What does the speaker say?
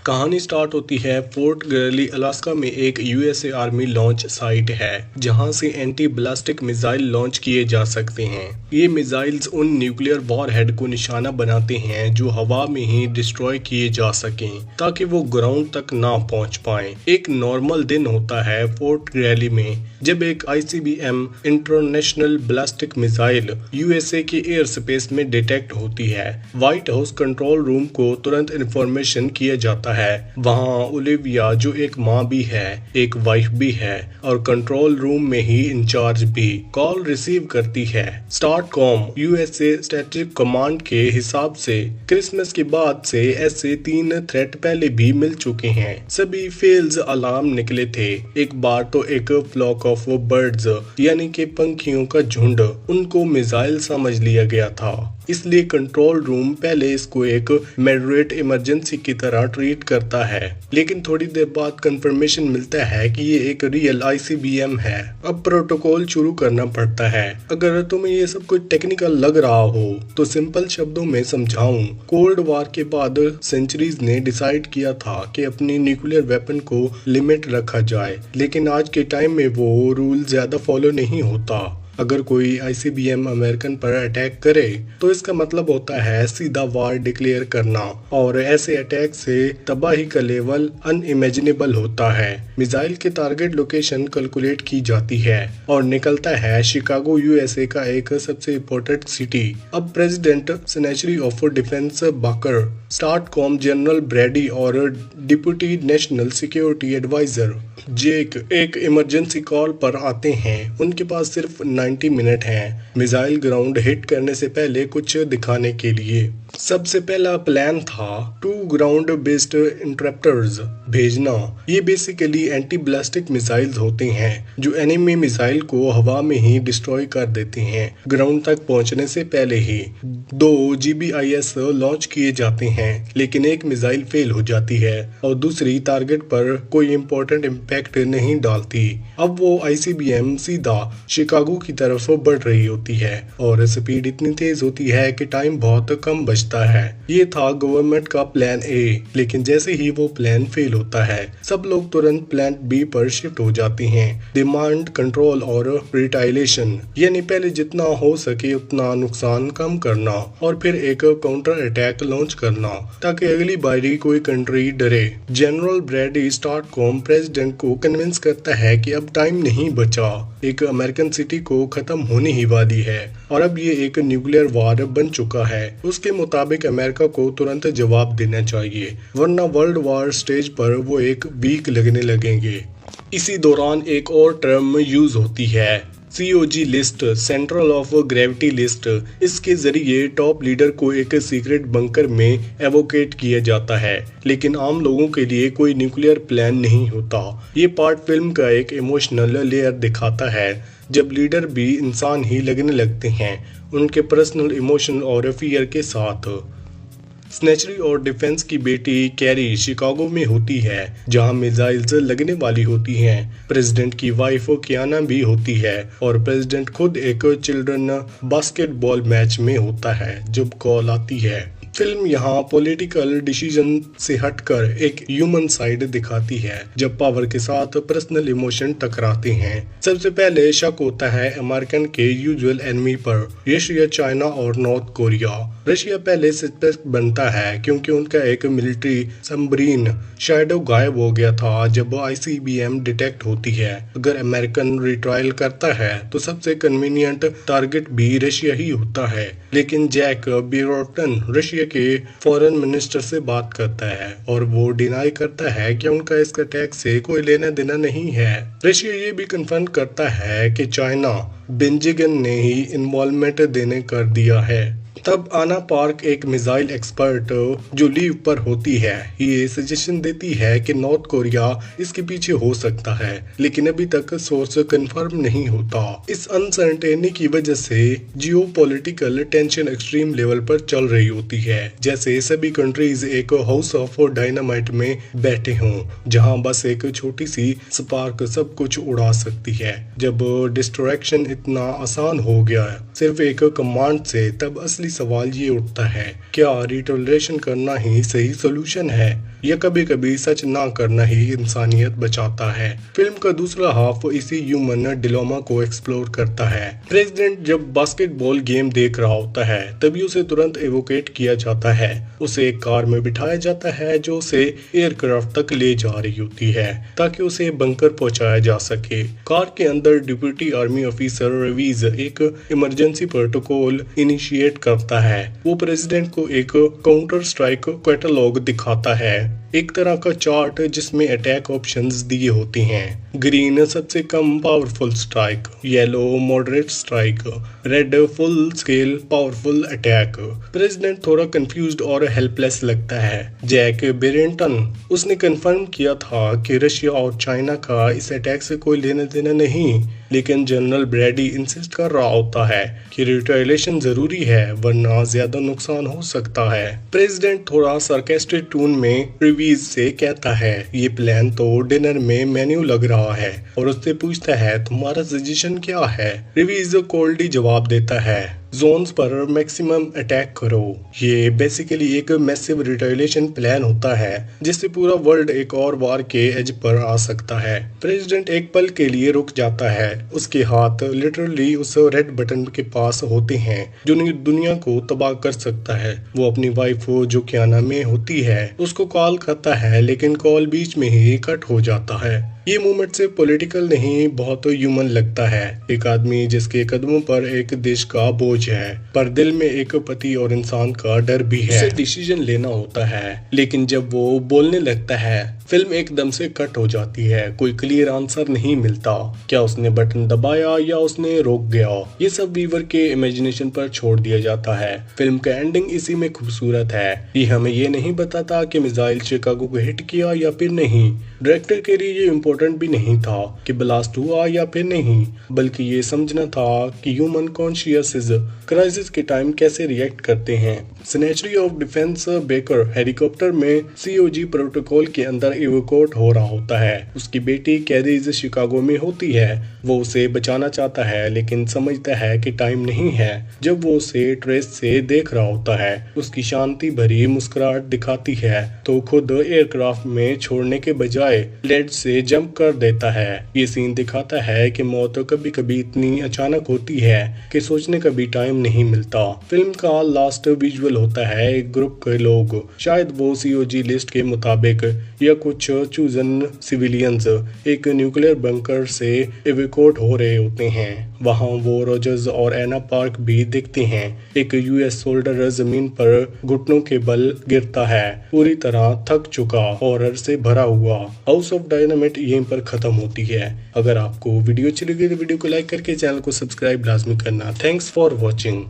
कहानी स्टार्ट होती है फोर्ट ग्रेली अलास्का में। एक यूएसए आर्मी लॉन्च साइट है जहां से एंटी बैलिस्टिक मिसाइल लॉन्च किए जा सकते हैं। ये मिसाइल्स उन न्यूक्लियर वॉरहेड को निशाना बनाते हैं जो हवा में ही डिस्ट्रॉय किए जा सकें ताकि वो ग्राउंड तक ना पहुंच पाएं। एक नॉर्मल दिन होता है फोर्ट ग्रेली में जब एक ICBM international ballistic missile USA के एयर स्पेस में डिटेक्ट होती है। व्हाइट हाउस कंट्रोल रूम को तुरंत इन्फॉर्मेशन किया जाता है। वहां ओलिविया जो एक माँ भी है, एक वाइफ भी है और कंट्रोल रूम में ही इंचार्ज भी कॉल रिसीव करती है। स्टार्टकॉम यूएसए स्ट्रेटेजिक कमांड के हिसाब से क्रिसमस के बाद से ऐसे 3 थ्रेट पहले भी मिल चुके हैं। सभी फेल्स अलार्म निकले थे। एक बार तो एक फ्लॉक ऑफ बर्ड्स यानी कि पंखियों का झुंड उनको मिसाइल समझ लिया गया था, इसलिए कंट्रोल रूम पहले इसको एक मॉडरेट इमरजेंसी की तरह ट्रीट करता है। लेकिन थोड़ी देर बाद कंफर्मेशन मिलता है कि ये एक रियल आईसीबीएम है। अब प्रोटोकॉल शुरू करना पड़ता है। अगर तुम्हें ये सब कुछ टेक्निकल लग रहा हो तो सिंपल शब्दों में समझाऊं। कोल्ड वॉर के बाद सेंचुरीज ने डिसाइड किया था कि अपनी न्यूक्लियर वेपन को लिमिट रखा जाए, लेकिन आज के टाइम में वो रूल ज्यादा फॉलो नहीं होता। अगर कोई आईसीबीएम अमेरिकन पर अटैक करे तो इसका मतलब होता है सीधा वार डिक्लेयर करना, और ऐसे अटैक से तबाही का लेवल अनइमेजिनेबल होता है। मिसाइल के टारगेट लोकेशन कैलकुलेट की जाती है और निकलता है शिकागो यूएसए का एक सबसे इम्पोर्टेंट सिटी। अब president secretary of defence Baker, स्टार्टकॉम जनरल ब्रैडी और deputy national security adviser Jake एक इमरजेंसी कॉल पर आते हैं। उनके पास सिर्फ 90 मिनट हैं मिसाइल ग्राउंड हिट करने से पहले कुछ दिखाने के लिए। सबसे पहला प्लान था 2 ग्राउंड बेस्ड इंटरप्टर्स भेजना। ये बेसिकली एंटी बैलिस्टिक मिसाइल्स होते हैं जो एनिमी मिसाइल को हवा में ही डिस्ट्रॉय कर देते हैं ग्राउंड तक पहुंचने से पहले ही। 2 GBIS लॉन्च किए जाते हैं, लेकिन एक मिसाइल फेल हो जाती है और दूसरी टारगेट पर कोई इंपॉर्टेंट इम्पैक्ट नहीं डालती। अब वो आईसीबीएम सीधा शिकागो की तरफ बढ़ रही होती है और स्पीड इतनी तेज होती है कि टाइम बहुत कम बचता है। ये था गवर्नमेंट का प्लान ए, लेकिन जैसे ही वो प्लान फेल होता है सब लोग तुरंत प्लान बी पर शिफ्ट हो जाते हैं। डिमांड कंट्रोल और रिटाइलेशन, यानी पहले जितना हो सके उतना नुकसान कम करना और फिर एक काउंटर अटैक लॉन्च करना ताकि अगली बारी कोई कंट्री डरे। जनरल ब्रैडी स्टार्टकॉम प्रेसिडेंट को कन्विंस करता है कि अब टाइम नहीं बचा, एक अमेरिकन सिटी को खत्म होने ही वाली है और अब ये एक न्यूक्लियर वार बन चुका है। उसके मुताबिक अमेरिका को तुरंत जवाब देना चाहिए, वरना वर्ल्ड वार स्टेज पर वो एक वीक लगने लगेंगे। इसी दौरान एक और टर्म यूज होती है, COG list, central of gravity list. इसके जरिए टॉप लीडर को एक सीक्रेट बंकर में एवोकेट किया जाता है, लेकिन आम लोगों के लिए कोई न्यूक्लियर प्लान नहीं होता। ये पार्ट फिल्म का एक इमोशनल लेयर दिखाता है जब लीडर भी इंसान ही लगने लगते हैं, उनके पर्सनल इमोशन और फियर के साथ। सेक्रेटरी और डिफेंस की बेटी कैरी शिकागो में होती है जहां मिसाइल्स लगने वाली होती हैं। प्रेसिडेंट की वाइफ कियाना भी होती है और प्रेसिडेंट खुद एक चिल्ड्रन बास्केटबॉल मैच में होता है जब कॉल आती है। फिल्म यहाँ पॉलिटिकल डिसीजन से हटकर एक ह्यूमन साइड दिखाती है जब पावर के साथ पर्सनल इमोशन टकराते हैं। सबसे पहले शक होता है अमेरिकन के यूजुअल एनिमी पर, रशिया, चाइना और नॉर्थ कोरिया। रशिया पहले सस्पेक्ट बनता है क्योंकि उनका एक मिलिट्री सबमरीन शैडो गायब हो गया था जब आईसीबीएम डिटेक्ट होती है। अगर अमेरिकन रिट्रायल करता है तो सबसे कन्वीनियंट टारगेट भी रशिया ही होता है, लेकिन जैक बेरोटन रशिया के फॉरेन मिनिस्टर से बात करता है और वो डिनाई करता है कि उनका इस अटैक से कोई लेना देना नहीं है। रशिया ये भी कन्फर्म करता है कि चाइना बेंजिंग ने ही इन्वॉल्वमेंट देने कर दिया है। तब आना पार्क, एक मिसाइल एक्सपर्ट जो लीव पर होती है, ये सजेशन देती है कि नॉर्थ कोरिया इसके पीछे हो सकता है, लेकिन अभी तक सोर्स कंफर्म नहीं होता। इस अनसर्टेनिटी की वजह से जियोपॉलिटिकल टेंशन एक्सट्रीम लेवल पर चल रही होती है, जैसे सभी कंट्रीज एक हाउस ऑफ डायनामाइट में बैठे हों जहां बस एक छोटी सी स्पार्क सब कुछ उड़ा सकती है। जब डिस्ट्रैक्शन इतना आसान हो गया है सिर्फ एक कमांड से, तब असली सवाल ये उठता है, क्या रिटोलरेशन करना ही सही सोल्यूशन है या कभी कभी सच ना करना ही इंसानियत बचाता है। फिल्म का दूसरा हाफ इसी ह्यूमन डिलोमा को एक्सप्लोर करता है। प्रेसिडेंट जब बास्केटबॉल गेम देख रहा होता है तभी उसे तुरंत एवोकेट किया जाता है। उसे एक कार में बिठाया जाता है जो उसे एयरक्राफ्ट तक ले जा रही होती है ताकि उसे बंकर पहुंचाया जा सके। कार के अंदर डिप्टी आर्मी ऑफिसर रवीज एक इमरजेंसी प्रोटोकॉल इनिशिएट करता है। वो प्रेसिडेंट को एक काउंटर स्ट्राइक कैटलॉग दिखाता है, एक तरह का चार्ट जिसमें अटैक ऑप्शंस दिए होते हैं। ग्रीन सबसे कम powerful strike, yellow moderate strike, red full scale powerful attack. President थोड़ा कंफ्यूज्ड और हेल्पलेस लगता है। जैक बेरेंटन उसने कंफर्म किया था कि रशिया और चाइना का इस अटैक से कोई लेना देना नहीं, लेकिन जनरल ब्रैडी इंसिस्ट कर रहा होता है कि रिटेलिएशन जरूरी है वरना ज्यादा नुकसान हो सकता है। प्रेसिडेंट थोड़ा सार्कास्टिक टोन में रिवीज से कहता है, ये प्लान तो डिनर में मेन्यू लग रहा है, और उससे पूछता है तुम्हारा सजेशन क्या है। रिवीज कोल्डी जवाब देता है, जोन्स पर मैक्सिमम अटैक करो। ये बेसिकली एक मैसिव रिटेलिएशन प्लान होता है जिससे पूरा वर्ल्ड एक और वार के एज पर आ सकता है। प्रेसिडेंट एक पल के लिए रुक जाता है। उसके हाथ लिटरली उस रेड बटन के पास होते हैं जो दुनिया को तबाह कर सकता है। वो अपनी वाइफ जो कियाना में होती है उसको कॉल करता है, लेकिन कॉल बीच में ही कट हो जाता है। ये मूवमेंट से पॉलिटिकल नहीं बहुत ह्यूमन लगता है। एक आदमी जिसके कदमों पर एक देश का बोझ है, पर दिल में एक पति और इंसान का डर भी है। उसे डिसीजन लेना होता है, लेकिन जब वो बोलने लगता है फिल्म एकदम से कट हो जाती है। कोई क्लियर आंसर नहीं मिलता, क्या उसने बटन दबाया या उसने रोक गया। ये सब वीवर के इमेजिनेशन पर छोड़ दिया जाता है। फिल्म का एंडिंग इसी में खूबसूरत है। ये हमें ये नहीं बताता कि मिसाइल शिकागो को हिट किया या फिर नहीं। डायरेक्टर के लिए ये इम्पोर्टेंट भी नहीं था कि ब्लास्ट हुआ या फिर नहीं, बल्कि ये समझना था कि ह्यूमन कॉन्शियस क्राइसिस के टाइम कैसे रिएक्ट करते हैं। Secretary of defence baker helicopter में सीओजी प्रोटोकॉल के अंदर इवोकेट हो रहा होता है। उसकी बेटी कैरीज शिकागो में होती है। वो उसे बचाना चाहता है लेकिन समझता है कि टाइम नहीं है। जब वो उसे ट्रेस से देख रहा होता है, उसकी शांति भरी मुस्कुराहट दिखाती है तो खुद एयरक्राफ्ट में छोड़ने के बजाय लेड से जंप कर देता है। ये सीन दिखाता है कि मौत कभी कभी इतनी अचानक होती है कि सोचने का भी टाइम नहीं मिलता। फिल्म का लास्ट विजुअल होता है एक ग्रुप के लोग, शायद वो सीओजी लिस्ट के मुताबिक या कुछ चूजन सिविलियंस, एक न्यूक्लियर बंकर से इवैक्यूएट हो रहे होते हैं। वहां वो रोजर्स और एना पार्क भी दिखते हैं। एक यूएस सोल्जर जमीन पर घुटनों के बल गिरता है, पूरी तरह थक चुका, हॉरर से भरा हुआ। हाउस ऑफ डायनामाइट यहीं पर खत्म होती है। अगर आपको वीडियो अच्छी लगी तो वीडियो को लाइक करके चैनल को सब्सक्राइब लाजमी करना। Thanks for watching.